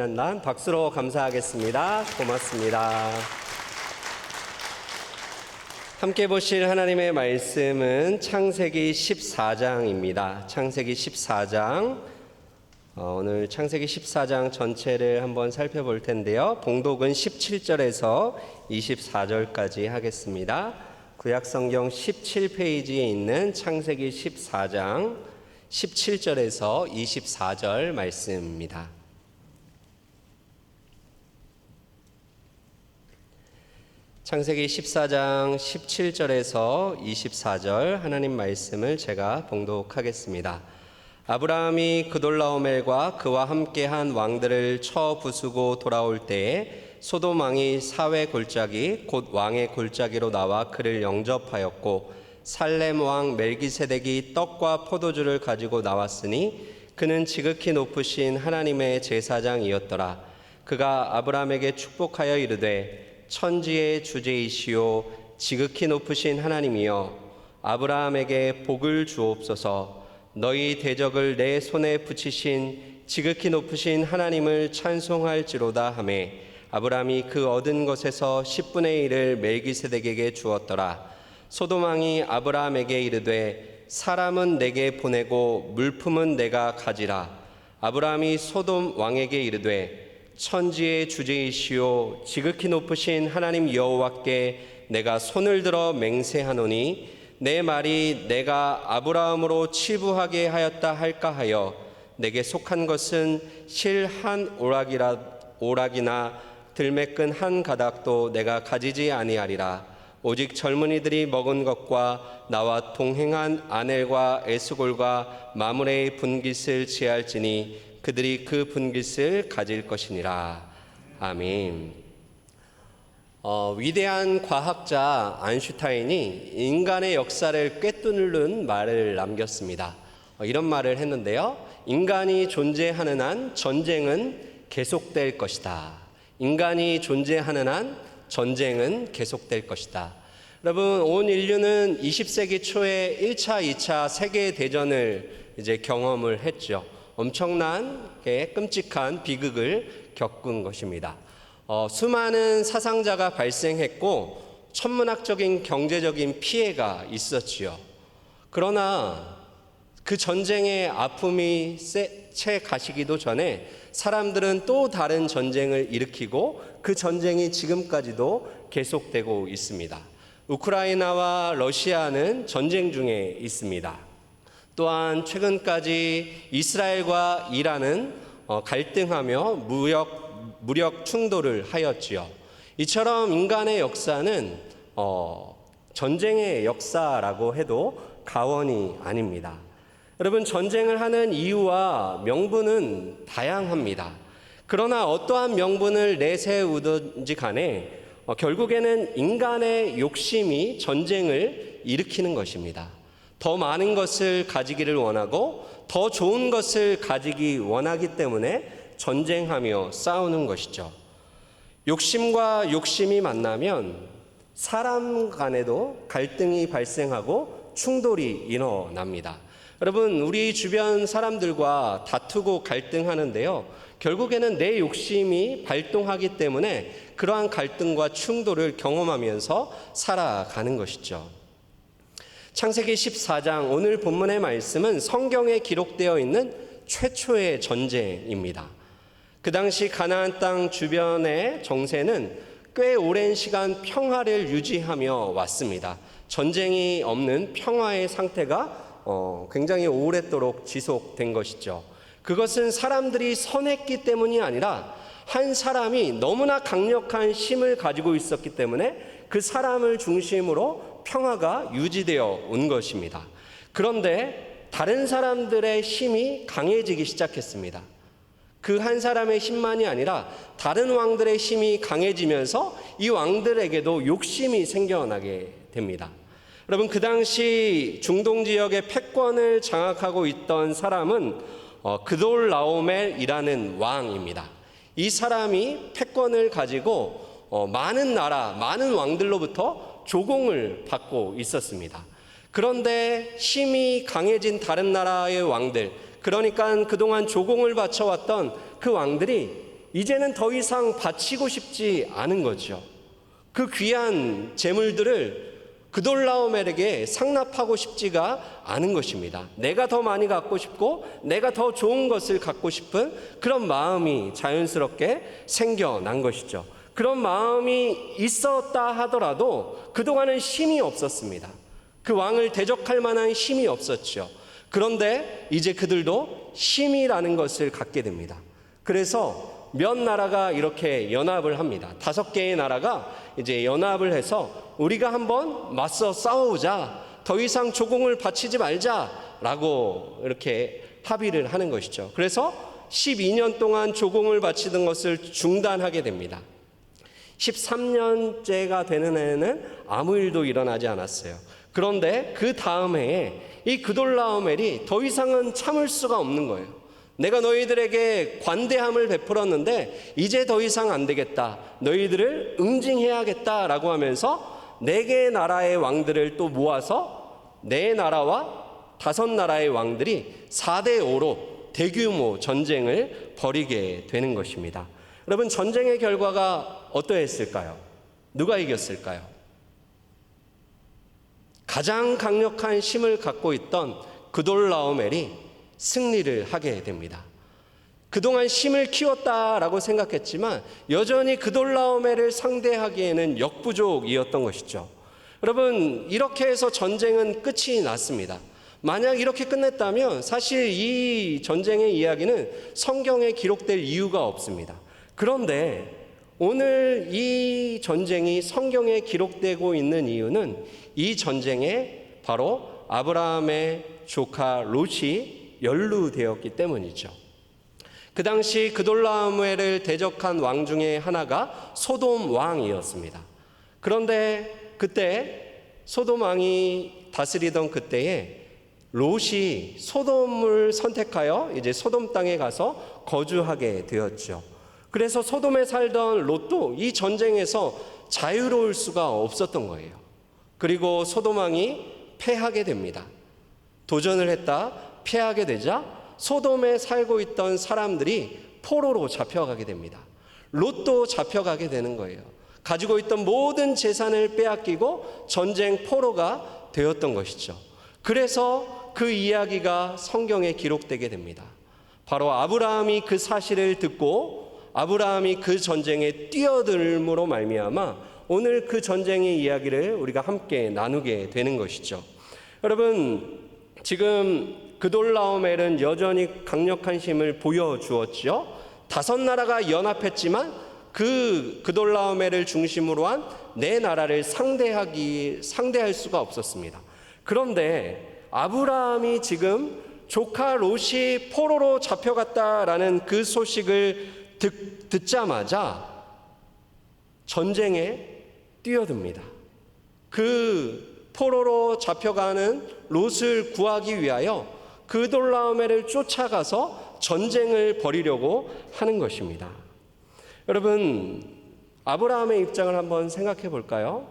난 박수로 감사하겠습니다. 고맙습니다. 함께 보실 하나님의 말씀은 창세기 14장입니다. 창세기 14장. 오늘 창세기 14장 전체를 한번 살펴볼 텐데요. 봉독은 17절에서 24절까지 하겠습니다. 구약성경 17페이지에 있는 창세기 14장 17절에서 24절 말씀입니다. 창세기 14장 17절에서 24절 하나님 말씀을 제가 봉독하겠습니다. 아브라함이 그돌라오멜과 그와 함께한 왕들을 쳐 부수고 돌아올 때에 소돔 왕이 사회 골짜기 곧 왕의 골짜기로 나와 그를 영접하였고 살렘 왕 멜기세덱이 떡과 포도주를 가지고 나왔으니 그는 지극히 높으신 하나님의 제사장이었더라. 그가 아브라함에게 축복하여 이르되 천지의 주제이시오 지극히 높으신 하나님이여 아브라함에게 복을 주옵소서. 너희 대적을 내 손에 붙이신 지극히 높으신 하나님을 찬송할지로다 하매 아브라함이 그 얻은 것에서 10분의 1을 멜기세덱에게 주었더라. 소돔 왕이 아브라함에게 이르되 사람은 내게 보내고 물품은 내가 가지라. 아브라함이 소돔 왕에게 이르되 천지의 주제이시오 지극히 높으신 하나님 여호와께 내가 손을 들어 맹세하노니 내 말이 내가 아브라함으로 치부하게 하였다 할까 하여 내게 속한 것은 실 한 오락이나 들매끈 한 가닥도 내가 가지지 아니하리라. 오직 젊은이들이 먹은 것과 나와 동행한 아넬과 에스골과 마므레의 분깃을 지할지니 그들이 그 분깃을 가질 것이니라. 아멘. 위대한 과학자 아인슈타인이 인간의 역사를 꿰뚫는 말을 남겼습니다. 이런 말을 했는데요. 인간이 존재하는 한 전쟁은 계속될 것이다. 인간이 존재하는 한 전쟁은 계속될 것이다. 여러분, 온 인류는 20세기 초에 1차, 2차 세계대전을 이제 경험을 했죠. 엄청난 끔찍한 비극을 겪은 것입니다. 수많은 사상자가 발생했고 천문학적인 경제적인 피해가 있었지요. 그러나 그 전쟁의 아픔이 채 가시기도 전에 사람들은 또 다른 전쟁을 일으키고 그 전쟁이 지금까지도 계속되고 있습니다. 우크라이나와 러시아는 전쟁 중에 있습니다. 또한 최근까지 이스라엘과 이란은 갈등하며 무력 충돌을 하였지요. 이처럼 인간의 역사는 전쟁의 역사라고 해도 과언이 아닙니다. 여러분, 전쟁을 하는 이유와 명분은 다양합니다. 그러나 어떠한 명분을 내세우든지 간에 결국에는 인간의 욕심이 전쟁을 일으키는 것입니다. 더 많은 것을 가지기를 원하고 더 좋은 것을 가지기 원하기 때문에 전쟁하며 싸우는 것이죠. 욕심과 욕심이 만나면 사람 간에도 갈등이 발생하고 충돌이 일어납니다. 여러분, 우리 주변 사람들과 다투고 갈등하는데요. 결국에는 내 욕심이 발동하기 때문에 그러한 갈등과 충돌을 경험하면서 살아가는 것이죠. 창세기 14장 오늘 본문의 말씀은 성경에 기록되어 있는 최초의 전쟁입니다. 그 당시 가나안 땅 주변의 정세는 꽤 오랜 시간 평화를 유지하며 왔습니다. 전쟁이 없는 평화의 상태가 굉장히 오랫도록 지속된 것이죠. 그것은 사람들이 선했기 때문이 아니라 한 사람이 너무나 강력한 힘을 가지고 있었기 때문에 그 사람을 중심으로 평화가 유지되어 온 것입니다. 그런데 다른 사람들의 힘이 강해지기 시작했습니다. 그 한 사람의 힘만이 아니라 다른 왕들의 힘이 강해지면서 이 왕들에게도 욕심이 생겨나게 됩니다. 여러분, 그 당시 중동 지역의 패권을 장악하고 있던 사람은 그돌라오멜이라는 왕입니다. 이 사람이 패권을 가지고 많은 나라, 많은 왕들로부터 조공을 받고 있었습니다. 그런데 힘이 강해진 다른 나라의 왕들, 그러니까 그동안 조공을 바쳐왔던 그 왕들이 이제는 더 이상 바치고 싶지 않은 거죠. 그 귀한 재물들을 그돌라오멜에게 상납하고 싶지가 않은 것입니다. 내가 더 많이 갖고 싶고 내가 더 좋은 것을 갖고 싶은 그런 마음이 자연스럽게 생겨난 것이죠. 그런 마음이 있었다 하더라도 그동안은 힘이 없었습니다. 그 왕을 대적할 만한 힘이 없었죠. 그런데 이제 그들도 힘이라는 것을 갖게 됩니다. 그래서 몇 나라가 이렇게 연합을 합니다. 5개의 나라가 이제 연합을 해서 우리가 한번 맞서 싸우자, 더 이상 조공을 바치지 말자라고 이렇게 합의를 하는 것이죠. 그래서 12년 동안 조공을 바치던 것을 중단하게 됩니다. 13년째가 되는 해에는 아무 일도 일어나지 않았어요. 그런데 그 다음 해에 이 그돌라오멜이 더 이상은 참을 수가 없는 거예요. 내가 너희들에게 관대함을 베풀었는데 이제 더 이상 안 되겠다. 너희들을 응징해야겠다라고 하면서 4개의 나라의 왕들을 또 모아서 4나라와 5나라의 왕들이 4대5로 대규모 전쟁을 벌이게 되는 것입니다. 여러분, 전쟁의 결과가 어떠했을까요? 누가 이겼을까요? 가장 강력한 힘을 갖고 있던 그돌라오멜이 승리를 하게 됩니다. 그동안 힘을 키웠다라고 생각했지만 여전히 그돌라오멜을 상대하기에는 역부족이었던 것이죠. 여러분, 이렇게 해서 전쟁은 끝이 났습니다. 만약 이렇게 끝냈다면 사실 이 전쟁의 이야기는 성경에 기록될 이유가 없습니다. 그런데 오늘 이 전쟁이 성경에 기록되고 있는 이유는 이 전쟁에 바로 아브라함의 조카 롯이 연루되었기 때문이죠. 그 당시 그돌라오멜을 대적한 왕 중에 하나가 소돔 왕이었습니다. 그런데 그때 소돔 왕이 다스리던 그때에 롯이 소돔을 선택하여 이제 소돔 땅에 가서 거주하게 되었죠. 그래서 소돔에 살던 롯도 이 전쟁에서 자유로울 수가 없었던 거예요. 그리고 소돔 왕이 패하게 됩니다. 도전을 했다 패하게 되자 소돔에 살고 있던 사람들이 포로로 잡혀가게 됩니다. 롯도 잡혀가게 되는 거예요. 가지고 있던 모든 재산을 빼앗기고 전쟁 포로가 되었던 것이죠. 그래서 그 이야기가 성경에 기록되게 됩니다. 바로 아브라함이 그 사실을 듣고 아브라함이 그 전쟁에 뛰어들므로 말미암아 오늘 그 전쟁의 이야기를 우리가 함께 나누게 되는 것이죠. 여러분, 지금 그돌라오멜은 여전히 강력한 힘을 보여주었죠. 5나라가 연합했지만 그돌라오멜을 중심으로 한 4나라를 상대할 수가 없었습니다. 그런데 아브라함이 지금 조카 롯이 포로로 잡혀갔다라는 그 소식을 듣자마자 전쟁에 뛰어듭니다. 그 포로로 잡혀가는 롯을 구하기 위하여 그돌라오멜을 쫓아가서 전쟁을 벌이려고 하는 것입니다. 여러분, 아브라함의 입장을 한번 생각해 볼까요?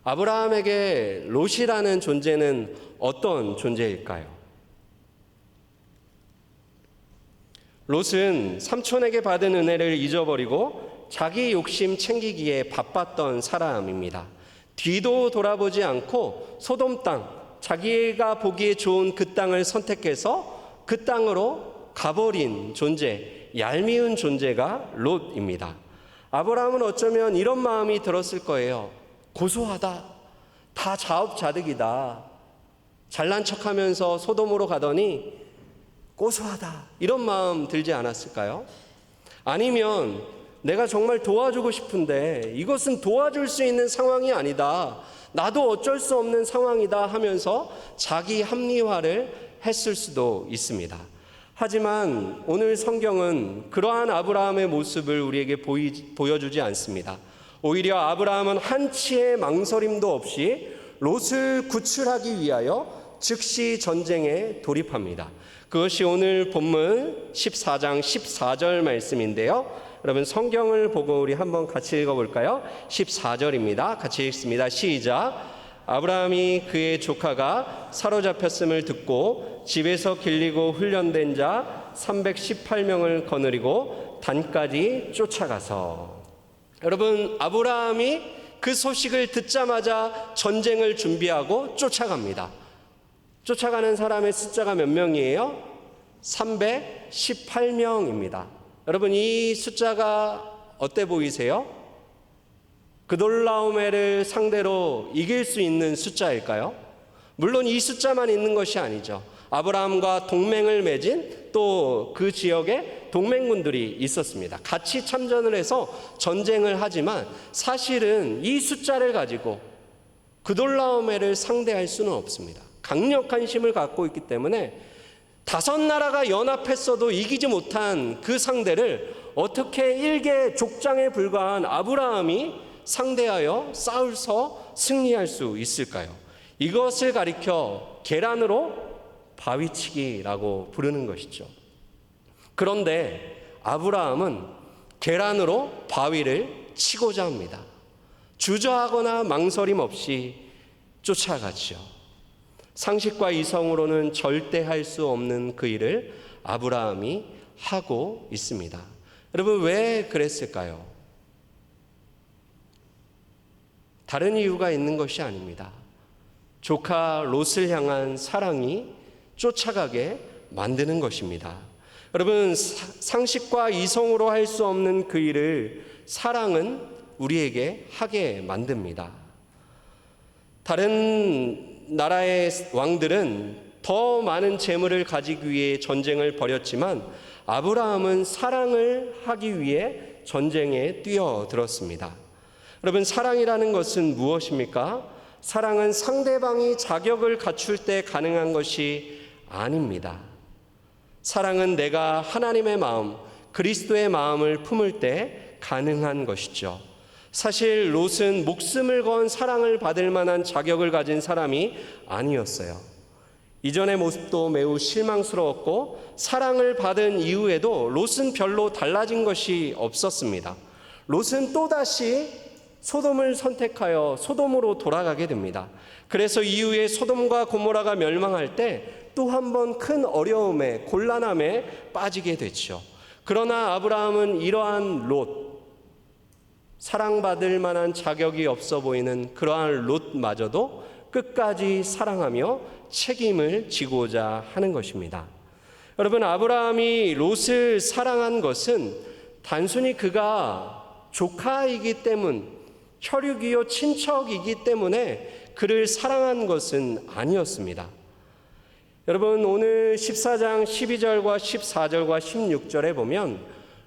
아브라함에게 롯이라는 존재는 어떤 존재일까요? 롯은 삼촌에게 받은 은혜를 잊어버리고 자기 욕심 챙기기에 바빴던 사람입니다. 뒤도 돌아보지 않고 소돔 땅, 자기가 보기에 좋은 그 땅을 선택해서 그 땅으로 가버린 존재, 얄미운 존재가 롯입니다. 아브라함은 어쩌면 이런 마음이 들었을 거예요. 고소하다. 다 자업자득이다. 잘난 척하면서 소돔으로 가더니 고소하다. 이런 마음 들지 않았을까요? 아니면 내가 정말 도와주고 싶은데 이것은 도와줄 수 있는 상황이 아니다. 나도 어쩔 수 없는 상황이다 하면서 자기 합리화를 했을 수도 있습니다. 하지만 오늘 성경은 그러한 아브라함의 모습을 우리에게 보여주지 않습니다. 오히려 아브라함은 한치의 망설임도 없이 롯을 구출하기 위하여 즉시 전쟁에 돌입합니다. 그것이 오늘 본문 14장 14절 말씀인데요. 여러분, 성경을 보고 우리 한번 같이 읽어볼까요? 14절입니다. 같이 읽습니다. 시작. 아브라함이 그의 조카가 사로잡혔음을 듣고 집에서 길리고 훈련된 자 318명을 거느리고 단까지 쫓아가서. 여러분, 아브라함이 그 소식을 듣자마자 전쟁을 준비하고 쫓아갑니다. 쫓아가는 사람의 숫자가 몇 명이에요? 318명입니다. 여러분, 이 숫자가 어때 보이세요? 그돌라오메를 상대로 이길 수 있는 숫자일까요? 물론 이 숫자만 있는 것이 아니죠. 아브라함과 동맹을 맺은 또 그 지역에 동맹군들이 있었습니다. 같이 참전을 해서 전쟁을 하지만 사실은 이 숫자를 가지고 그돌라오메를 상대할 수는 없습니다. 강력한 힘을 갖고 있기 때문에 5나라가 연합했어도 이기지 못한 그 상대를 어떻게 일개 족장에 불과한 아브라함이 상대하여 싸울서 승리할 수 있을까요? 이것을 가리켜 계란으로 바위치기라고 부르는 것이죠. 그런데 아브라함은 계란으로 바위를 치고자 합니다. 주저하거나 망설임 없이 쫓아가죠. 상식과 이성으로는 절대 할 수 없는 그 일을 아브라함이 하고 있습니다. 여러분, 왜 그랬을까요? 다른 이유가 있는 것이 아닙니다. 조카 롯을 향한 사랑이 쫓아가게 만드는 것입니다. 여러분, 상식과 이성으로 할 수 없는 그 일을 사랑은 우리에게 하게 만듭니다. 다른 나라의 왕들은 더 많은 재물을 가지기 위해 전쟁을 벌였지만 아브라함은 사랑을 하기 위해 전쟁에 뛰어들었습니다. 여러분, 사랑이라는 것은 무엇입니까? 사랑은 상대방이 자격을 갖출 때 가능한 것이 아닙니다. 사랑은 내가 하나님의 마음, 그리스도의 마음을 품을 때 가능한 것이죠. 사실 롯은 목숨을 건 사랑을 받을 만한 자격을 가진 사람이 아니었어요. 이전의 모습도 매우 실망스러웠고 사랑을 받은 이후에도 롯은 별로 달라진 것이 없었습니다. 롯은 또다시 소돔을 선택하여 소돔으로 돌아가게 됩니다. 그래서 이후에 소돔과 고모라가 멸망할 때 또 한 번 큰 어려움에 곤란함에 빠지게 됐죠. 그러나 아브라함은 이러한 롯, 사랑받을 만한 자격이 없어 보이는 그러한 롯마저도 끝까지 사랑하며 책임을 지고자 하는 것입니다. 여러분, 아브라함이 롯을 사랑한 것은 단순히 그가 조카이기 때문, 혈육이요 친척이기 때문에 그를 사랑한 것은 아니었습니다. 여러분, 오늘 14장 12절과 14절과 16절에 보면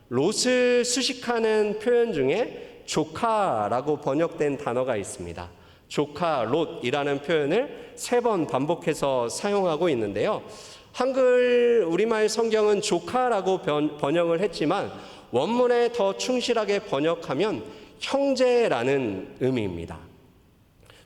롯을 수식하는 표현 중에 조카라고 번역된 단어가 있습니다. 조카, 롯이라는 표현을 3번 반복해서 사용하고 있는데요. 한글 우리말 성경은 조카라고 번역을 했지만 원문에 더 충실하게 번역하면 형제라는 의미입니다.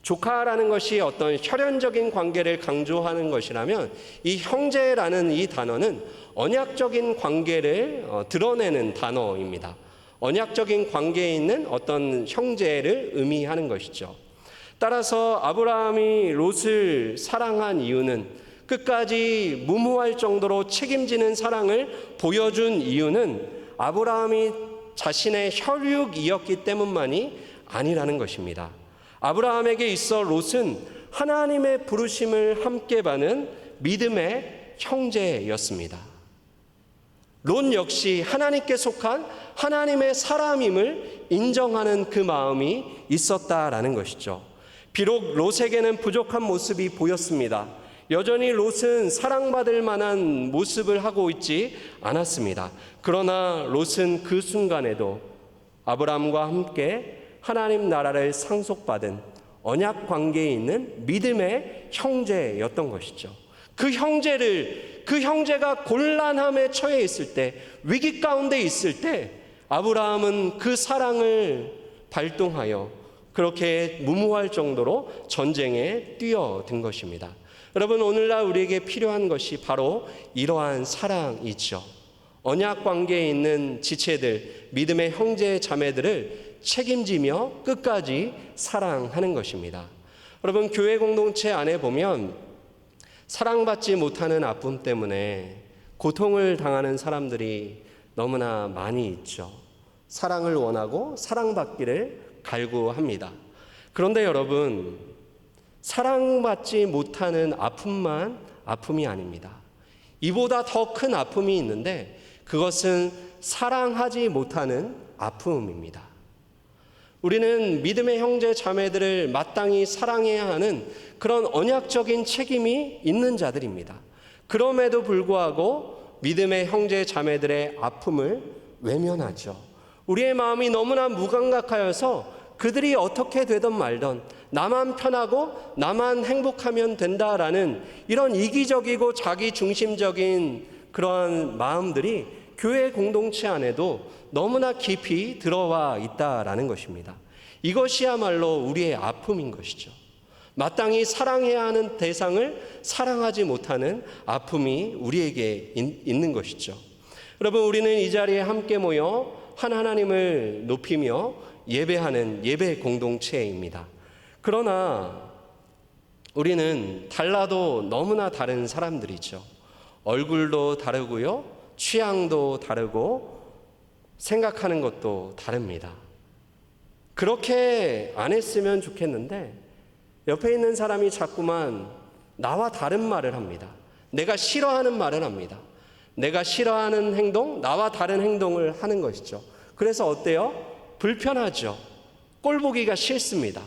조카라는 것이 어떤 혈연적인 관계를 강조하는 것이라면 이 형제라는 이 단어는 언약적인 관계를 드러내는 단어입니다. 언약적인 관계에 있는 어떤 형제를 의미하는 것이죠. 따라서 아브라함이 롯을 사랑한 이유는, 끝까지 무모할 정도로 책임지는 사랑을 보여준 이유는 아브라함이 자신의 혈육이었기 때문만이 아니라는 것입니다. 아브라함에게 있어 롯은 하나님의 부르심을 함께 받는 믿음의 형제였습니다. 롯 역시 하나님께 속한 하나님의 사람임을 인정하는 그 마음이 있었다라는 것이죠. 비록 롯에게는 부족한 모습이 보였습니다. 여전히 롯은 사랑받을 만한 모습을 하고 있지 않았습니다. 그러나 롯은 그 순간에도 아브라함과 함께 하나님 나라를 상속받은 언약 관계에 있는 믿음의 형제였던 것이죠. 그 형제가 곤란함에 처해 있을 때, 위기 가운데 있을 때 아브라함은 그 사랑을 발동하여 그렇게 무모할 정도로 전쟁에 뛰어든 것입니다. 여러분, 오늘날 우리에게 필요한 것이 바로 이러한 사랑이죠. 언약 관계에 있는 지체들, 믿음의 형제 자매들을 책임지며 끝까지 사랑하는 것입니다. 여러분, 교회 공동체 안에 보면 사랑받지 못하는 아픔 때문에 고통을 당하는 사람들이 너무나 많이 있죠. 사랑을 원하고 사랑받기를 갈구합니다. 그런데 여러분, 사랑받지 못하는 아픔만 아픔이 아닙니다. 이보다 더 큰 아픔이 있는데 그것은 사랑하지 못하는 아픔입니다. 우리는 믿음의 형제 자매들을 마땅히 사랑해야 하는 그런 언약적인 책임이 있는 자들입니다. 그럼에도 불구하고 믿음의 형제 자매들의 아픔을 외면하죠. 우리의 마음이 너무나 무감각하여서 그들이 어떻게 되든 말든 나만 편하고 나만 행복하면 된다라는 이런 이기적이고 자기중심적인 그러한 마음들이 교회 공동체 안에도 너무나 깊이 들어와 있다라는 것입니다. 이것이야말로 우리의 아픔인 것이죠. 마땅히 사랑해야 하는 대상을 사랑하지 못하는 아픔이 우리에게 있는 것이죠. 여러분, 우리는 이 자리에 함께 모여 하나님을 높이며 예배하는 예배 공동체입니다. 그러나 우리는 달라도 너무나 다른 사람들이죠. 얼굴도 다르고요, 취향도 다르고 생각하는 것도 다릅니다. 그렇게 안 했으면 좋겠는데 옆에 있는 사람이 자꾸만 나와 다른 말을 합니다. 내가 싫어하는 말을 합니다. 내가 싫어하는 행동, 나와 다른 행동을 하는 것이죠. 그래서 어때요? 불편하죠. 꼴 보기가 싫습니다.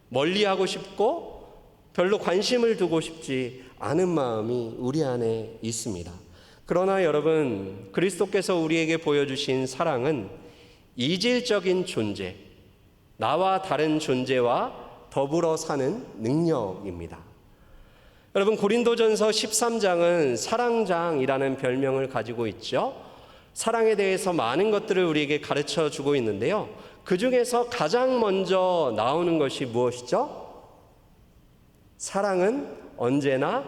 멀리하고 싶고 별로 관심을 두고 싶지 않은 마음이 우리 안에 있습니다. 그러나 여러분, 그리스도께서 우리에게 보여주신 사랑은 이질적인 존재, 나와 다른 존재와 더불어 사는 능력입니다. 여러분, 고린도전서 13장은 사랑장이라는 별명을 가지고 있죠. 사랑에 대해서 많은 것들을 우리에게 가르쳐 주고 있는데요. 그 중에서 가장 먼저 나오는 것이 무엇이죠? 사랑은 언제나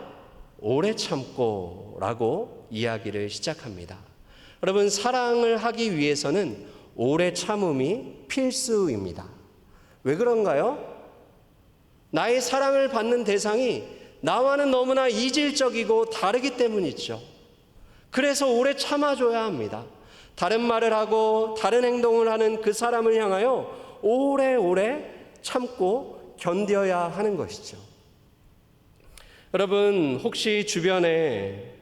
오래 참고 라고 이야기를 시작합니다. 여러분, 사랑을 하기 위해서는 오래 참음이 필수입니다. 왜 그런가요? 나의 사랑을 받는 대상이 나와는 너무나 이질적이고 다르기 때문이죠. 그래서 오래 참아줘야 합니다. 다른 말을 하고 다른 행동을 하는 그 사람을 향하여 오래오래 참고 견뎌야 하는 것이죠. 여러분, 혹시 주변에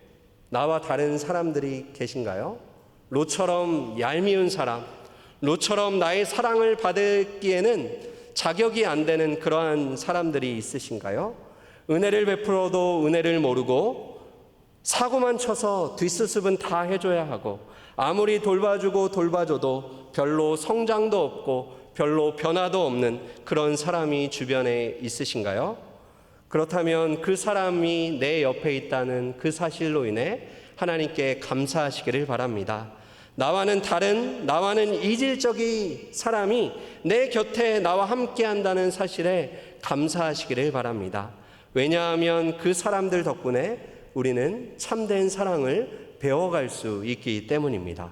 나와 다른 사람들이 계신가요? 로처럼 얄미운 사람, 로처럼 나의 사랑을 받기에는 자격이 안 되는 그러한 사람들이 있으신가요? 은혜를 베풀어도 은혜를 모르고 사고만 쳐서 뒷수습은 다 해줘야 하고 아무리 돌봐줘도 별로 성장도 없고 별로 변화도 없는 그런 사람이 주변에 있으신가요? 그렇다면 그 사람이 내 옆에 있다는 그 사실로 인해 하나님께 감사하시기를 바랍니다. 나와는 다른, 나와는 이질적인 사람이 내 곁에 나와 함께 한다는 사실에 감사하시기를 바랍니다. 왜냐하면 그 사람들 덕분에 우리는 참된 사랑을 배워갈 수 있기 때문입니다.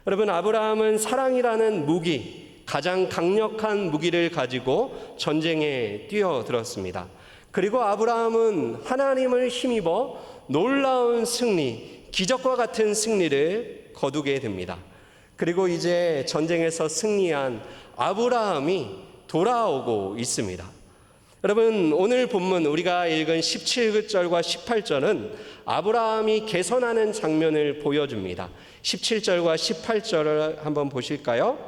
여러분, 아브라함은 사랑이라는 무기, 가장 강력한 무기를 가지고 전쟁에 뛰어들었습니다. 그리고 아브라함은 하나님을 힘입어 놀라운 승리, 기적과 같은 승리를 거두게 됩니다. 그리고 이제 전쟁에서 승리한 아브라함이 돌아오고 있습니다. 여러분, 오늘 본문 우리가 읽은 17절과 18절은 아브라함이 개선하는 장면을 보여줍니다. 17절과 18절을 한번 보실까요?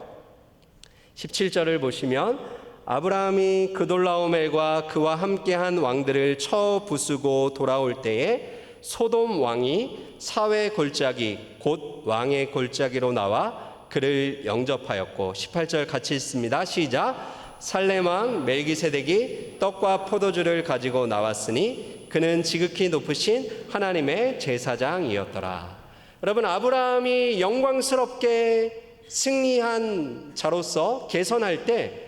17절을 보시면 아브라함이 그돌라오멜과 그와 함께한 왕들을 쳐 부수고 돌아올 때에 소돔 왕이 사회 골짜기 곧 왕의 골짜기로 나와 그를 영접하였고, 18절 같이 읽습니다. 시작. 살렘 왕 멜기세덱이 떡과 포도주를 가지고 나왔으니 그는 지극히 높으신 하나님의 제사장이었더라. 여러분, 아브라함이 영광스럽게 승리한 자로서 개선할 때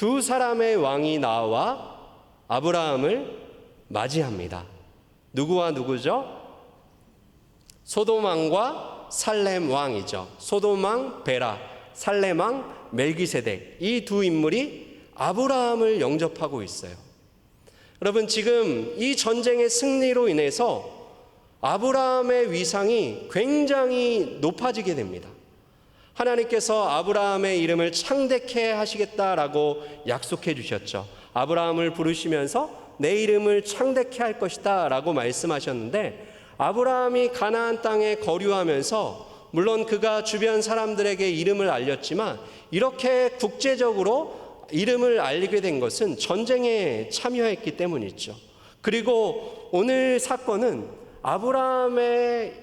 두 사람의 왕이 나와 아브라함을 맞이합니다. 누구와 누구죠? 소돔 왕과 살렘 왕이죠. 소돔 왕 베라, 살렘 왕 멜기세덱, 이 두 인물이 아브라함을 영접하고 있어요. 여러분, 지금 이 전쟁의 승리로 인해서 아브라함의 위상이 굉장히 높아지게 됩니다. 하나님께서 아브라함의 이름을 창대케 하시겠다라고 약속해 주셨죠. 아브라함을 부르시면서 내 이름을 창대케 할 것이다 라고 말씀하셨는데, 아브라함이 가나안 땅에 거류하면서 물론 그가 주변 사람들에게 이름을 알렸지만 이렇게 국제적으로 이름을 알리게 된 것은 전쟁에 참여했기 때문이죠. 그리고 오늘 사건은 아브라함의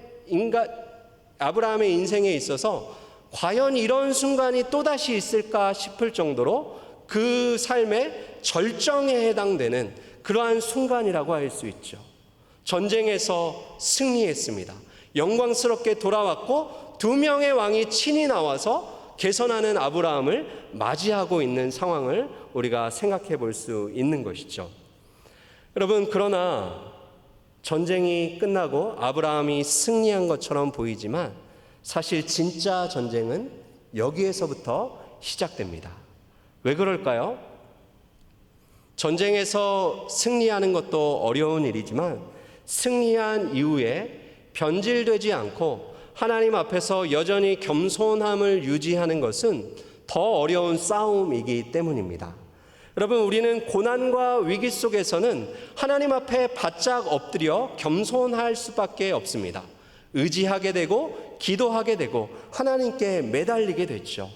인생에 있어서 과연 이런 순간이 또다시 있을까 싶을 정도로 그 삶의 절정에 해당되는 그러한 순간이라고 할 수 있죠. 전쟁에서 승리했습니다. 영광스럽게 돌아왔고 2명의 왕이 친히 나와서 개선하는 아브라함을 맞이하고 있는 상황을 우리가 생각해 볼 수 있는 것이죠. 여러분, 그러나 전쟁이 끝나고 아브라함이 승리한 것처럼 보이지만 사실 진짜 전쟁은 여기에서부터 시작됩니다. 왜 그럴까요? 전쟁에서 승리하는 것도 어려운 일이지만 승리한 이후에 변질되지 않고 하나님 앞에서 여전히 겸손함을 유지하는 것은 더 어려운 싸움이기 때문입니다. 여러분, 우리는 고난과 위기 속에서는 하나님 앞에 바짝 엎드려 겸손할 수밖에 없습니다. 의지하게 되고 기도하게 되고 하나님께 매달리게 됐죠.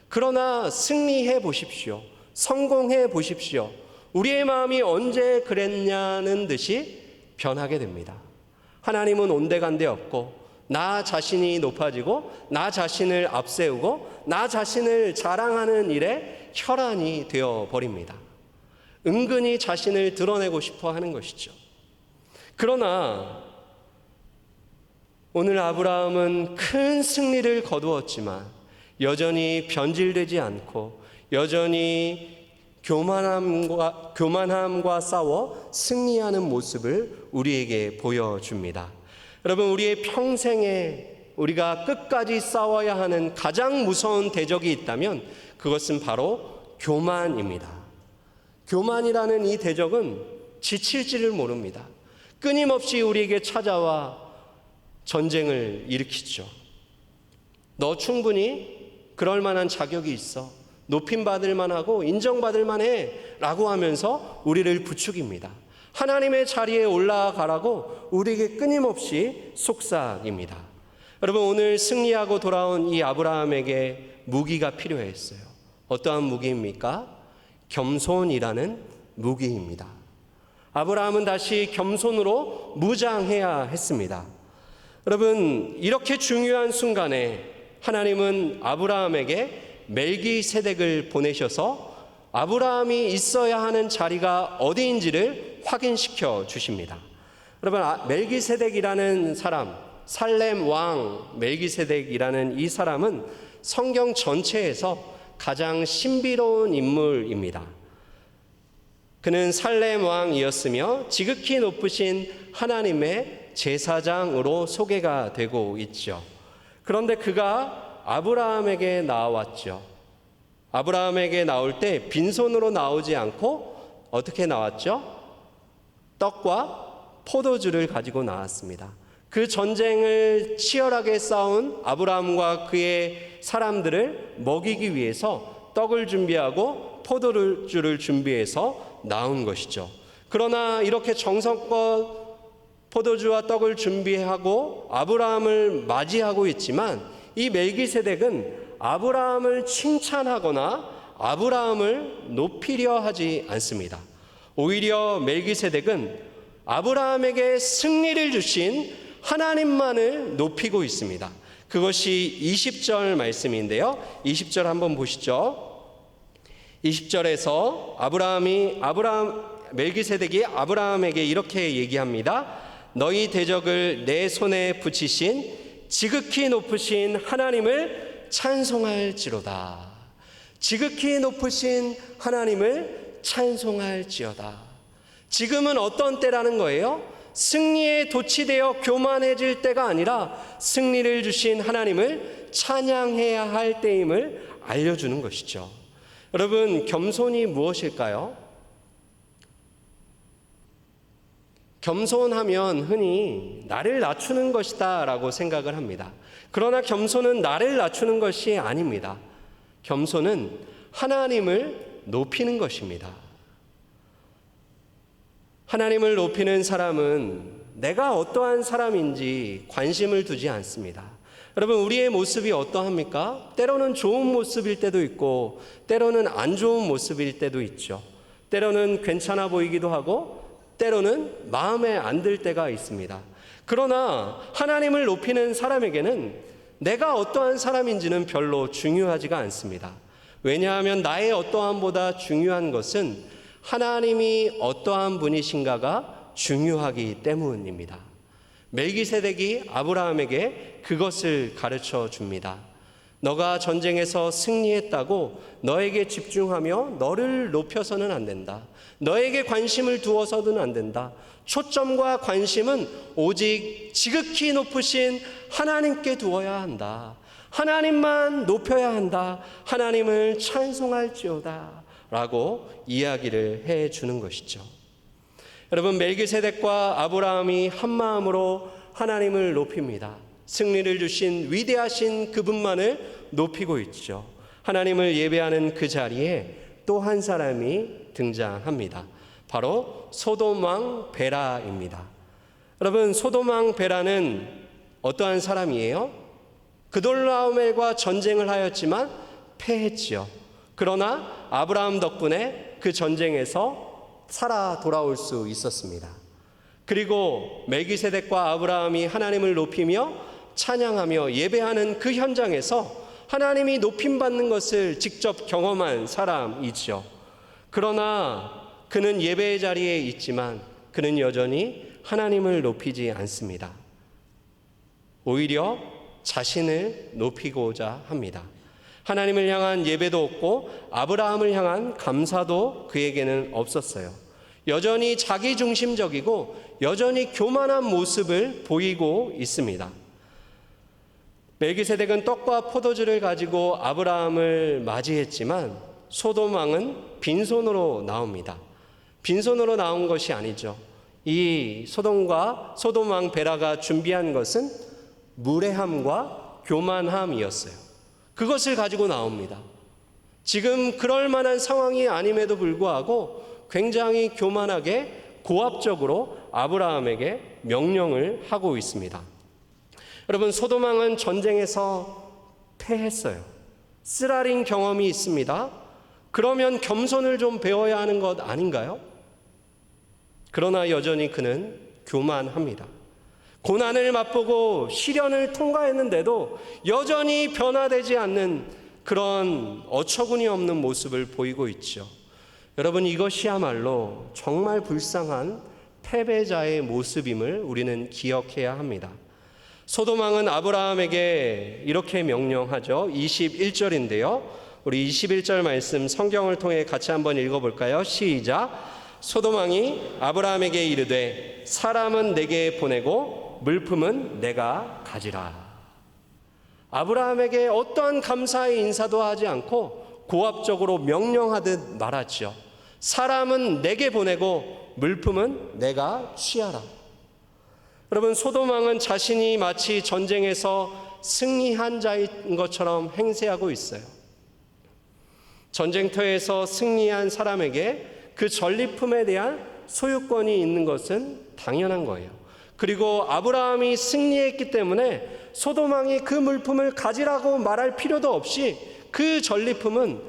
그러나 승리해 보십시오. 성공해 보십시오. 우리의 마음이 언제 그랬냐는 듯이 변하게 됩니다. 하나님은 온데간데 없고 나 자신이 높아지고 나 자신을 앞세우고 나 자신을 자랑하는 일에 혈안이 되어버립니다. 은근히 자신을 드러내고 싶어 하는 것이죠. 그러나 오늘 아브라함은 큰 승리를 거두었지만 여전히 변질되지 않고 여전히 교만함과 싸워 승리하는 모습을 우리에게 보여줍니다. 여러분, 우리의 평생에 우리가 끝까지 싸워야 하는 가장 무서운 대적이 있다면 그것은 바로 교만입니다. 교만이라는 이 대적은 지칠지를 모릅니다. 끊임없이 우리에게 찾아와 전쟁을 일으키죠. 너 충분히 그럴 만한 자격이 있어. 높임받을 만하고 인정받을 만해 라고 하면서 우리를 부추깁니다. 하나님의 자리에 올라가라고 우리에게 끊임없이 속삭입니다. 여러분, 오늘 승리하고 돌아온 이 아브라함에게 무기가 필요했어요. 어떠한 무기입니까? 겸손이라는 무기입니다. 아브라함은 다시 겸손으로 무장해야 했습니다. 여러분, 이렇게 중요한 순간에 하나님은 아브라함에게 멜기세덱을 보내셔서 아브라함이 있어야 하는 자리가 어디인지를 확인시켜 주십니다. 여러분, 멜기세덱이라는 사람, 살렘 왕 멜기세덱이라는 이 사람은 성경 전체에서 가장 신비로운 인물입니다. 그는 살렘 왕이었으며 지극히 높으신 하나님의 제사장으로 소개가 되고 있죠. 그런데 그가 아브라함에게 나왔죠. 아브라함에게 나올 때 빈손으로 나오지 않고 어떻게 나왔죠? 떡과 포도주를 가지고 나왔습니다. 그 전쟁을 치열하게 싸운 아브라함과 그의 사람들을 먹이기 위해서 떡을 준비하고 포도주를 준비해서 나온 것이죠. 그러나 이렇게 정성껏 포도주와 떡을 준비하고 아브라함을 맞이하고 있지만 이 멜기세덱은 아브라함을 칭찬하거나 아브라함을 높이려 하지 않습니다. 오히려 멜기세덱은 아브라함에게 승리를 주신 하나님만을 높이고 있습니다. 그것이 20절 말씀인데요. 20절 한번 보시죠. 20절에서 멜기세덱이 아브라함에게 이렇게 얘기합니다. 너희 대적을 내 손에 붙이신 지극히 높으신 하나님을 찬송할지로다. 지극히 높으신 하나님을 찬송할지어다. 지금은 어떤 때라는 거예요? 승리에 도취되어 교만해질 때가 아니라 승리를 주신 하나님을 찬양해야 할 때임을 알려주는 것이죠. 여러분, 겸손이 무엇일까요? 겸손하면 흔히 나를 낮추는 것이다 라고 생각을 합니다. 그러나 겸손은 나를 낮추는 것이 아닙니다. 겸손은 하나님을 높이는 것입니다. 하나님을 높이는 사람은 내가 어떠한 사람인지 관심을 두지 않습니다. 여러분, 우리의 모습이 어떠합니까? 때로는 좋은 모습일 때도 있고 때로는 안 좋은 모습일 때도 있죠. 때로는 괜찮아 보이기도 하고 때로는 마음에 안 들 때가 있습니다. 그러나 하나님을 높이는 사람에게는 내가 어떠한 사람인지는 별로 중요하지가 않습니다. 왜냐하면 나의 어떠함보다 중요한 것은 하나님이 어떠한 분이신가가 중요하기 때문입니다. 멜기세덱이 아브라함에게 그것을 가르쳐 줍니다. 너가 전쟁에서 승리했다고 너에게 집중하며 너를 높여서는 안 된다. 너에게 관심을 두어서는 안 된다. 초점과 관심은 오직 지극히 높으신 하나님께 두어야 한다. 하나님만 높여야 한다. 하나님을 찬송할지어다 라고 이야기를 해주는 것이죠. 여러분, 멜기세덱과 아브라함이 한마음으로 하나님을 높입니다. 승리를 주신 위대하신 그분만을 높이고 있죠. 하나님을 예배하는 그 자리에 또 한 사람이 등장합니다. 바로 소돔 왕 베라입니다. 여러분, 소돔 왕 베라는 어떠한 사람이에요? 그돌라오멜과 전쟁을 하였지만 패했지요. 그러나 아브라함 덕분에 그 전쟁에서 살아 돌아올 수 있었습니다. 그리고 멜기세덱과 아브라함이 하나님을 높이며 찬양하며 예배하는 그 현장에서 하나님이 높임받는 것을 직접 경험한 사람이죠. 그러나 그는 예배의 자리에 있지만 그는 여전히 하나님을 높이지 않습니다. 오히려 자신을 높이고자 합니다. 하나님을 향한 예배도 없고 아브라함을 향한 감사도 그에게는 없었어요. 여전히 자기중심적이고 여전히 교만한 모습을 보이고 있습니다. 멜기세덱은 떡과 포도주를 가지고 아브라함을 맞이했지만 소돔 왕은 빈손으로 나옵니다. 빈손으로 나온 것이 아니죠. 이 소돔 왕 베라가 준비한 것은 무례함과 교만함이었어요. 그것을 가지고 나옵니다. 지금 그럴 만한 상황이 아님에도 불구하고 굉장히 교만하게 고압적으로 아브라함에게 명령을 하고 있습니다. 여러분, 소돔 왕은 전쟁에서 패했어요. 쓰라린 경험이 있습니다. 그러면 겸손을 좀 배워야 하는 것 아닌가요? 그러나 여전히 그는 교만합니다. 고난을 맛보고 시련을 통과했는데도 여전히 변화되지 않는 그런 어처구니 없는 모습을 보이고 있죠. 여러분, 이것이야말로 정말 불쌍한 패배자의 모습임을 우리는 기억해야 합니다. 소돔 왕은 아브라함에게 이렇게 명령하죠. 21절인데요. 우리 21절 말씀 성경을 통해 같이 한번 읽어볼까요? 시작. 소돔 왕이 아브라함에게 이르되 사람은 내게 보내고 물품은 내가 가지라. 아브라함에게 어떠한 감사의 인사도 하지 않고 고압적으로 명령하듯 말하죠. 사람은 내게 보내고 물품은 내가 취하라. 여러분, 소돔 왕은 자신이 마치 전쟁에서 승리한 자인 것처럼 행세하고 있어요. 전쟁터에서 승리한 사람에게 그 전리품에 대한 소유권이 있는 것은 당연한 거예요. 그리고 아브라함이 승리했기 때문에 소돔 왕이 그 물품을 가지라고 말할 필요도 없이 그 전리품은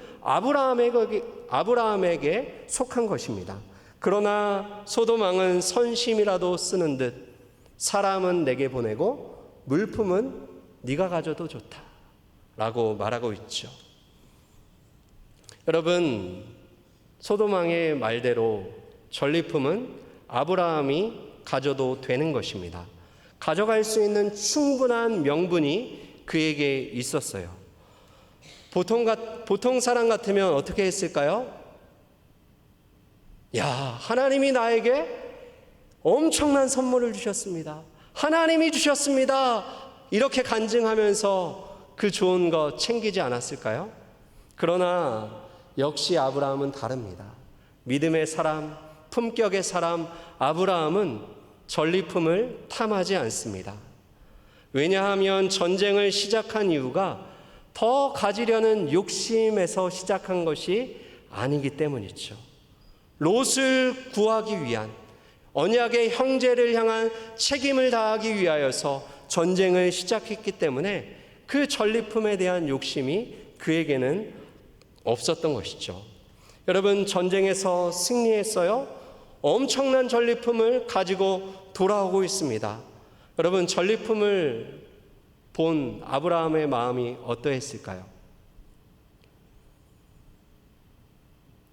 아브라함에게 속한 것입니다. 그러나 소돔 왕은 선심이라도 쓰는 듯 사람은 내게 보내고 물품은 네가 가져도 좋다 라고 말하고 있죠. 여러분, 소돔 왕의 말대로 전리품은 아브라함이 가져도 되는 것입니다. 가져갈 수 있는 충분한 명분이 그에게 있었어요. 보통 사람 같으면 어떻게 했을까요? 야, 하나님이 나에게 엄청난 선물을 주셨습니다. 하나님이 주셨습니다. 이렇게 간증하면서 그 좋은 것 챙기지 않았을까요? 그러나 역시 아브라함은 다릅니다. 믿음의 사람, 품격의 사람 아브라함은 전리품을 탐하지 않습니다. 왜냐하면 전쟁을 시작한 이유가 더 가지려는 욕심에서 시작한 것이 아니기 때문이죠. 롯을 구하기 위한, 언약의 형제를 향한 책임을 다하기 위하여서 전쟁을 시작했기 때문에 그 전리품에 대한 욕심이 그에게는 없었던 것이죠. 여러분, 전쟁에서 승리했어요? 엄청난 전리품을 가지고 돌아오고 있습니다. 여러분, 전리품을 본 아브라함의 마음이 어떠했을까요?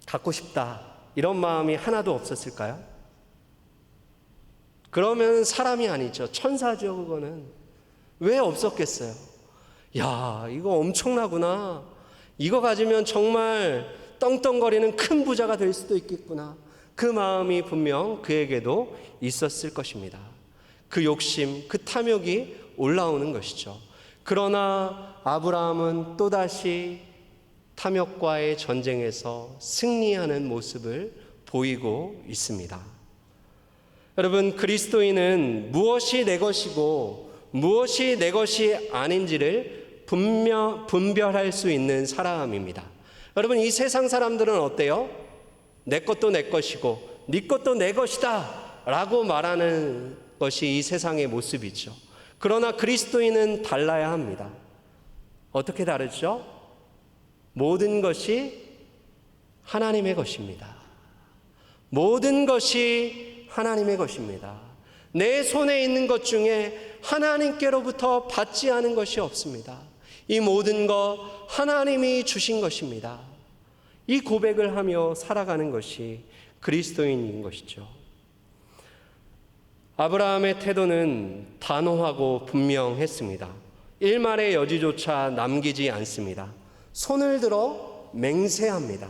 갖고 싶다, 이런 마음이 하나도 없었을까요? 그러면 사람이 아니죠. 천사죠, 그거는. 왜 없었겠어요? 야, 이거 엄청나구나. 이거 가지면 정말 떵떵거리는 큰 부자가 될 수도 있겠구나. 그 마음이 분명 그에게도 있었을 것입니다. 그 욕심, 그 탐욕이 올라오는 것이죠. 그러나 아브라함은 또다시 탐욕과의 전쟁에서 승리하는 모습을 보이고 있습니다. 여러분, 그리스도인은 무엇이 내 것이고 무엇이 내 것이 아닌지를 분별할 수 있는 사람입니다. 여러분, 이 세상 사람들은 어때요? 내 것도 내 것이고 네 것도 내 것이다 라고 말하는 것이 이 세상의 모습이죠. 그러나 그리스도인은 달라야 합니다. 어떻게 다르죠? 모든 것이 하나님의 것입니다. 모든 것이 하나님의 것입니다. 내 손에 있는 것 중에 하나님께로부터 받지 않은 것이 없습니다. 이 모든 것 하나님이 주신 것입니다. 이 고백을 하며 살아가는 것이 그리스도인인 것이죠. 아브라함의 태도는 단호하고 분명했습니다. 일말의 여지조차 남기지 않습니다. 손을 들어 맹세합니다.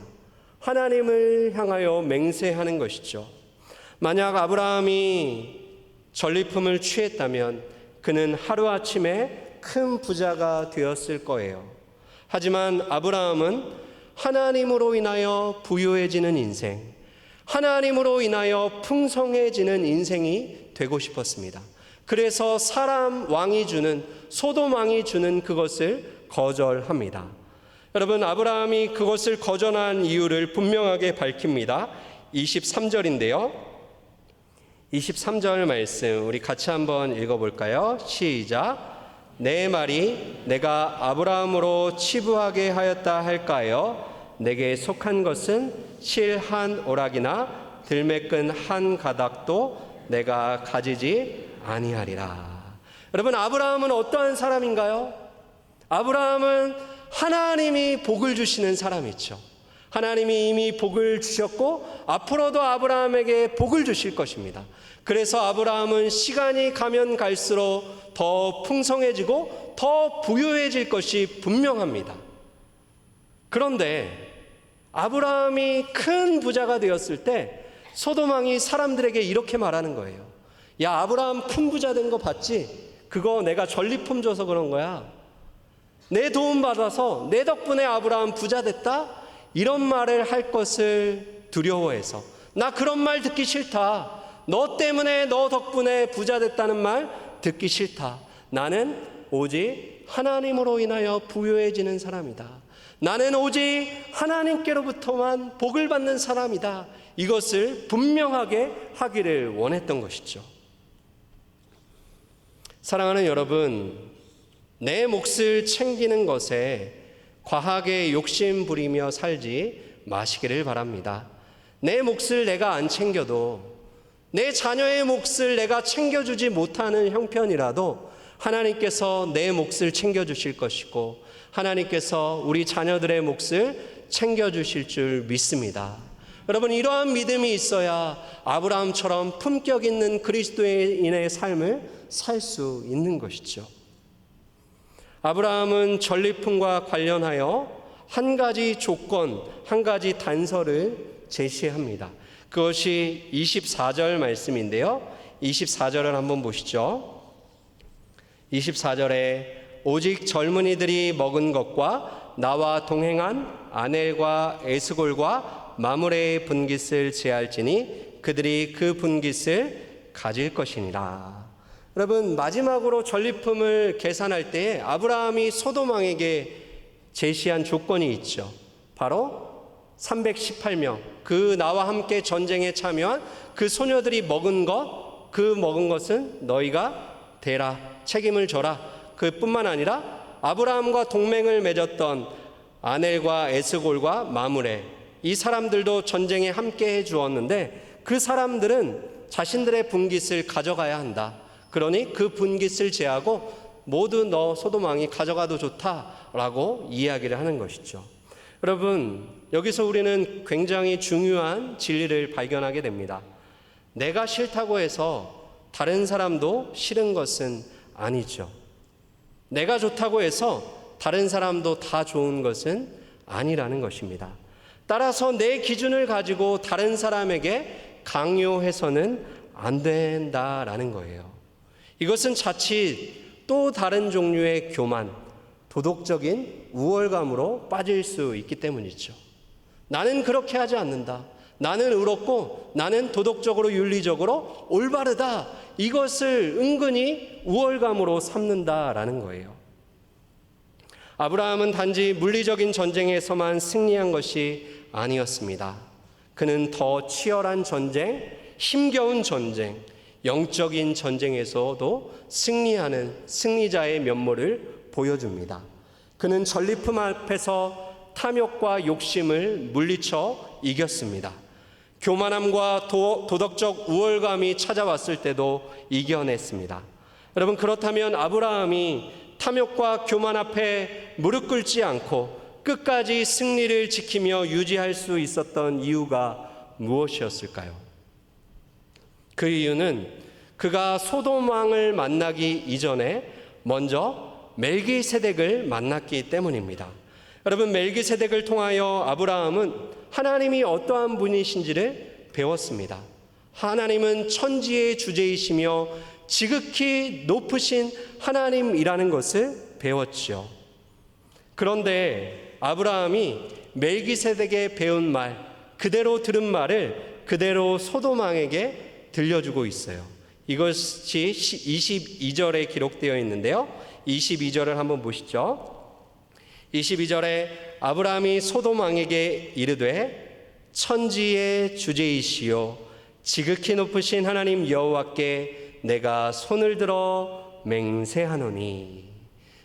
하나님을 향하여 맹세하는 것이죠. 만약 아브라함이 전리품을 취했다면 그는 하루아침에 큰 부자가 되었을 거예요. 하지만 아브라함은 하나님으로 인하여 부유해지는 인생, 하나님으로 인하여 풍성해지는 인생이 되고 싶었습니다. 그래서 사람 왕이 주는, 소돔 왕이 주는 그것을 거절합니다. 여러분, 아브라함이 그것을 거절한 이유를 분명하게 밝힙니다. 23절인데요. 23절 말씀 우리 같이 한번 읽어볼까요? 시작. 내 말이 내가 아브라함으로 치부하게 하였다 할까요? 내게 속한 것은 실 한 오락이나 들매끈 한 가닥도 내가 가지지 아니하리라. 여러분, 아브라함은 어떠한 사람인가요? 아브라함은 하나님이 복을 주시는 사람이죠. 하나님이 이미 복을 주셨고 앞으로도 아브라함에게 복을 주실 것입니다. 그래서 아브라함은 시간이 가면 갈수록 더 풍성해지고 더 부유해질 것이 분명합니다. 그런데 아브라함이 큰 부자가 되었을 때 소돔 왕이 사람들에게 이렇게 말하는 거예요. 야, 아브라함 큰 부자 된 거 봤지? 그거 내가 전리품 줘서 그런 거야. 내 도움 받아서 내 덕분에 아브라함 부자 됐다? 이런 말을 할 것을 두려워해서, 나 그런 말 듣기 싫다. 너 때문에, 너 덕분에 부자 됐다는 말 듣기 싫다. 나는 오직 하나님으로 인하여 부유해지는 사람이다. 나는 오직 하나님께로부터만 복을 받는 사람이다. 이것을 분명하게 하기를 원했던 것이죠. 사랑하는 여러분, 내 몫을 챙기는 것에 과하게 욕심 부리며 살지 마시기를 바랍니다. 내 몫을 내가 안 챙겨도, 내 자녀의 몫을 내가 챙겨주지 못하는 형편이라도 하나님께서 내 몫을 챙겨주실 것이고 하나님께서 우리 자녀들의 몫을 챙겨주실 줄 믿습니다. 여러분, 이러한 믿음이 있어야 아브라함처럼 품격 있는 그리스도인의 삶을 살 수 있는 것이죠. 아브라함은 전리품과 관련하여 한 가지 조건, 한 가지 단서를 제시합니다. 그것이 24절 말씀인데요. 24절을 한번 보시죠. 24절에 오직 젊은이들이 먹은 것과 나와 동행한 아넬과 에스골과 마므레의 분깃을 제할지니 그들이 그 분깃을 가질 것이니라. 여러분, 마지막으로 전리품을 계산할 때에 아브라함이 소돔 왕에게 제시한 조건이 있죠. 바로 318명, 그 나와 함께 전쟁에 참여한 그 소녀들이 먹은 것은 너희가 대라, 책임을 져라. 그뿐만 아니라 아브라함과 동맹을 맺었던 아넬과 에스골과 마므레, 이 사람들도 전쟁에 함께 해 주었는데 그 사람들은 자신들의 분깃을 가져가야 한다. 그러니 그 분깃을 제하고 모두 너 소돔 왕이 가져가도 좋다라고 이야기를 하는 것이죠. 여러분, 여기서 우리는 굉장히 중요한 진리를 발견하게 됩니다. 내가 싫다고 해서 다른 사람도 싫은 것은 아니죠. 내가 좋다고 해서 다른 사람도 다 좋은 것은 아니라는 것입니다. 따라서 내 기준을 가지고 다른 사람에게 강요해서는 안 된다라는 거예요. 이것은 자칫 또 다른 종류의 교만, 도덕적인 우월감으로 빠질 수 있기 때문이죠. 나는 그렇게 하지 않는다. 나는 의롭고 나는 도덕적으로 윤리적으로 올바르다. 이것을 은근히 우월감으로 삼는다라는 거예요. 아브라함은 단지 물리적인 전쟁에서만 승리한 것이 아니었습니다. 그는 더 치열한 전쟁, 힘겨운 전쟁, 영적인 전쟁에서도 승리하는 승리자의 면모를 보여줍니다. 그는 전리품 앞에서 탐욕과 욕심을 물리쳐 이겼습니다. 교만함과 도덕적 우월감이 찾아왔을 때도 이겨냈습니다. 여러분, 그렇다면 아브라함이 탐욕과 교만 앞에 무릎 꿇지 않고 끝까지 승리를 지키며 유지할 수 있었던 이유가 무엇이었을까요? 그 이유는 그가 소돔 왕을 만나기 이전에 먼저 멜기세덱을 만났기 때문입니다. 여러분, 멜기세덱을 통하여 아브라함은 하나님이 어떠한 분이신지를 배웠습니다. 하나님은 천지의 주제이시며 지극히 높으신 하나님이라는 것을 배웠죠. 그런데 아브라함이 멜기세덱에 배운 말, 그대로 들은 말을 그대로 소돔 왕에게 들려주고 있어요. 이것이 22절에 기록되어 있는데요. 22절을 한번 보시죠. 22절에 아브라함이 소돔 왕에게 이르되 천지의 주제이시요 지극히 높으신 하나님 여호와께 내가 손을 들어 맹세하노니.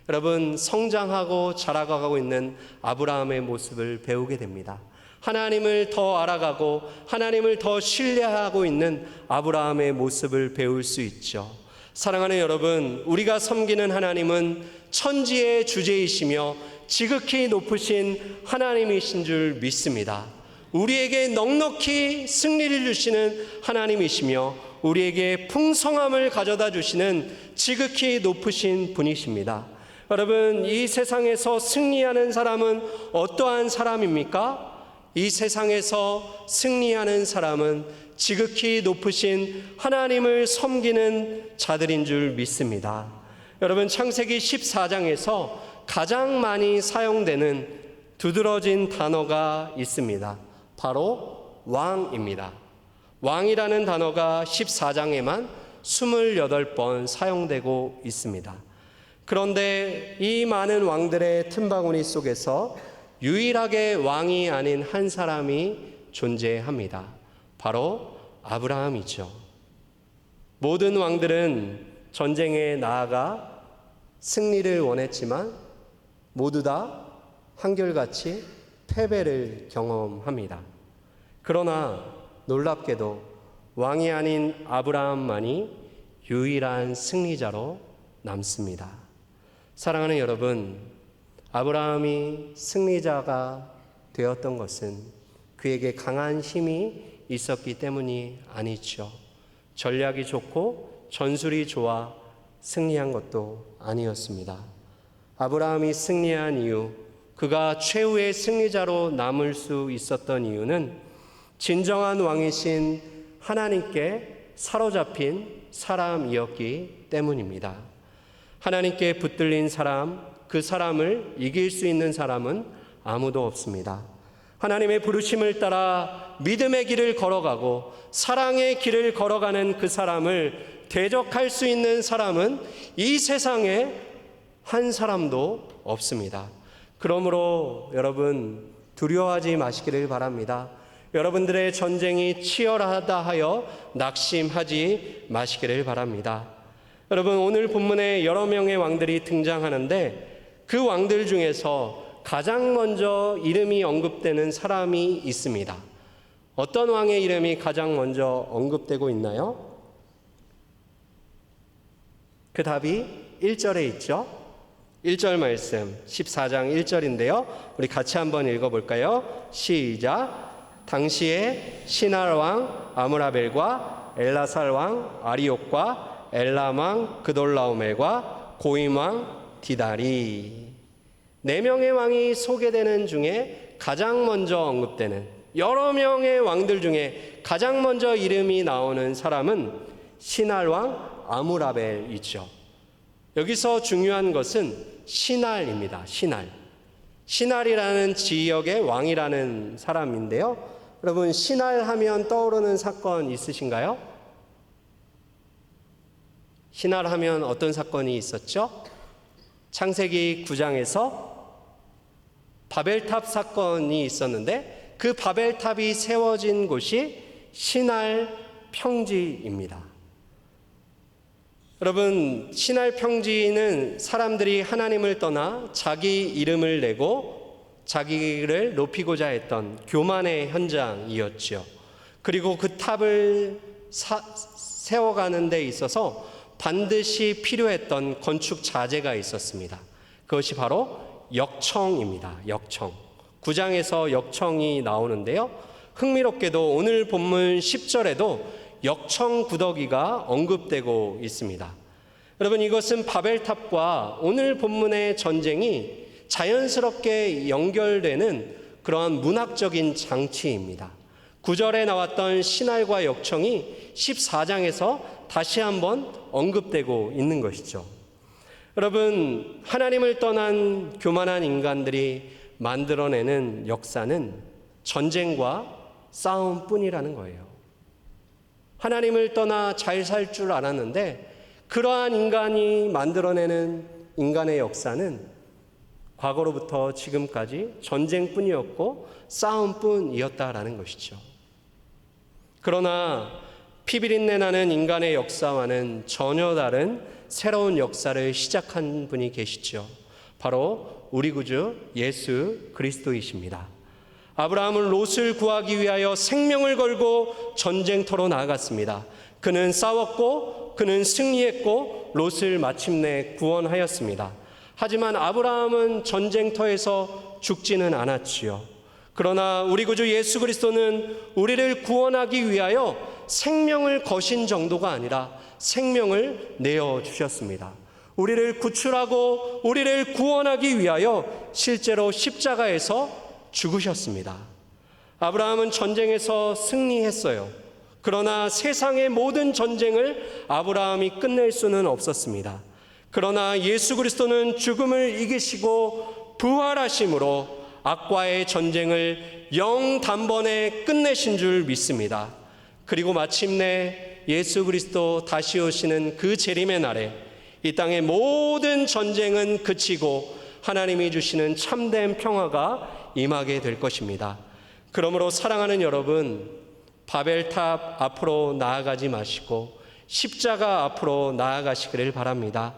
여러분, 성장하고 자라가고 있는 아브라함의 모습을 배우게 됩니다. 하나님을 더 알아가고 하나님을 더 신뢰하고 있는 아브라함의 모습을 배울 수 있죠. 사랑하는 여러분, 우리가 섬기는 하나님은 천지의 주제이시며 지극히 높으신 하나님이신 줄 믿습니다. 우리에게 넉넉히 승리를 주시는 하나님이시며 우리에게 풍성함을 가져다 주시는 지극히 높으신 분이십니다. 여러분, 이 세상에서 승리하는 사람은 어떠한 사람입니까? 이 세상에서 승리하는 사람은 지극히 높으신 하나님을 섬기는 자들인 줄 믿습니다. 여러분, 창세기 14장에서 가장 많이 사용되는 두드러진 단어가 있습니다. 바로 왕입니다. 왕이라는 단어가 14장에만 28번 사용되고 있습니다. 그런데 이 많은 왕들의 틈바구니 속에서 유일하게 왕이 아닌 한 사람이 존재합니다. 바로 아브라함이죠. 모든 왕들은 전쟁에 나아가 승리를 원했지만 모두 다 한결같이 패배를 경험합니다. 그러나 놀랍게도 왕이 아닌 아브라함만이 유일한 승리자로 남습니다. 사랑하는 여러분, 아브라함이 승리자가 되었던 것은 그에게 강한 힘이 있었기 때문이 아니죠. 전략이 좋고 전술이 좋아 승리한 것도 아니었습니다. 아브라함이 승리한 이유, 그가 최후의 승리자로 남을 수 있었던 이유는 진정한 왕이신 하나님께 사로잡힌 사람이었기 때문입니다. 하나님께 붙들린 사람, 그 사람을 이길 수 있는 사람은 아무도 없습니다. 하나님의 부르심을 따라 믿음의 길을 걸어가고 사랑의 길을 걸어가는 그 사람을 대적할 수 있는 사람은 이 세상에 한 사람도 없습니다. 그러므로 여러분 두려워하지 마시기를 바랍니다. 여러분들의 전쟁이 치열하다 하여 낙심하지 마시기를 바랍니다. 여러분, 오늘 본문에 여러 명의 왕들이 등장하는데 그 왕들 중에서 가장 먼저 이름이 언급되는 사람이 있습니다. 어떤 왕의 이름이 가장 먼저 언급되고 있나요? 그 답이 1절에 있죠. 1절 말씀 14장 1절인데요. 우리 같이 한번 읽어볼까요? 시작. 당시에 시날 왕 아므라벨과 엘라살 왕 아리옥과 엘람 왕 그돌라오멜과 고임 왕 디다리, 4명의 왕이 소개되는 중에 가장 먼저 언급되는, 여러 명의 왕들 중에 가장 먼저 이름이 나오는 사람은 시날 왕 아므라벨이죠. 여기서 중요한 것은 시날입니다. 시날이라는 지역의 왕이라는 사람인데요. 여러분, 시날하면 떠오르는 사건 있으신가요? 시날하면 어떤 사건이 있었죠? 창세기 9장에서 바벨탑 사건이 있었는데 그 바벨탑이 세워진 곳이 시날 평지입니다. 여러분, 시날 평지는 사람들이 하나님을 떠나 자기 이름을 내고 자기를 높이고자 했던 교만의 현장이었죠. 그리고 그 탑을 세워가는 데 있어서 반드시 필요했던 건축 자재가 있었습니다. 그것이 바로 역청입니다. 역청. 9장에서 역청이 나오는데요. 흥미롭게도 오늘 본문 10절에도 역청 구더기가 언급되고 있습니다. 여러분, 이것은 바벨탑과 오늘 본문의 전쟁이 자연스럽게 연결되는 그러한 문학적인 장치입니다. 9절에 나왔던 시날과 역청이 14장에서 다시 한번 언급되고 있는 것이죠. 여러분, 하나님을 떠난 교만한 인간들이 만들어내는 역사는 전쟁과 싸움뿐이라는 거예요. 하나님을 떠나 잘 살 줄 알았는데 그러한 인간이 만들어내는 인간의 역사는 과거로부터 지금까지 전쟁뿐이었고 싸움뿐이었다라는 것이죠. 그러나 피비린내 나는 인간의 역사와는 전혀 다른 새로운 역사를 시작한 분이 계시죠. 바로 우리 구주 예수 그리스도이십니다. 아브라함은 롯을 구하기 위하여 생명을 걸고 전쟁터로 나아갔습니다. 그는 싸웠고 그는 승리했고 롯을 마침내 구원하였습니다. 하지만 아브라함은 전쟁터에서 죽지는 않았지요. 그러나 우리 구주 예수 그리스도는 우리를 구원하기 위하여 생명을 거신 정도가 아니라 생명을 내어주셨습니다. 우리를 구출하고 우리를 구원하기 위하여 실제로 십자가에서 죽으셨습니다. 아브라함은 전쟁에서 승리했어요. 그러나 세상의 모든 전쟁을 아브라함이 끝낼 수는 없었습니다. 그러나 예수 그리스도는 죽음을 이기시고 부활하심으로 악과의 전쟁을 영단번에 끝내신 줄 믿습니다. 그리고 마침내 예수 그리스도 다시 오시는 그 재림의 날에 이 땅의 모든 전쟁은 그치고 하나님이 주시는 참된 평화가 임하게 될 것입니다. 그러므로 사랑하는 여러분, 바벨탑 앞으로 나아가지 마시고 십자가 앞으로 나아가시기를 바랍니다.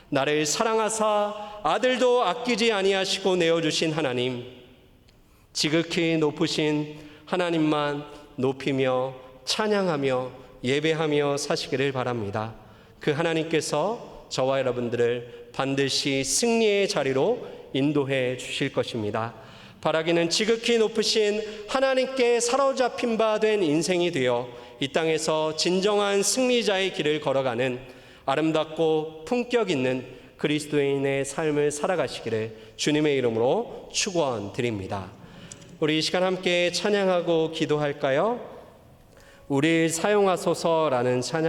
나를 사랑하사 아들도 아끼지 아니하시고 내어주신 하나님, 지극히 높으신 하나님만 높이며 찬양하며 예배하며 사시기를 바랍니다. 그 하나님께서 저와 여러분들을 반드시 승리의 자리로 인도해 주실 것입니다. 바라기는 지극히 높으신 하나님께 사로잡힌 바 된 인생이 되어 이 땅에서 진정한 승리자의 길을 걸어가는 아름답고 품격 있는 그리스도인의 삶을 살아가시기를 주님의 이름으로 축원드립니다. 우리 이 시간 함께 찬양하고 기도할까요? 우리를 사용하소서라는 찬양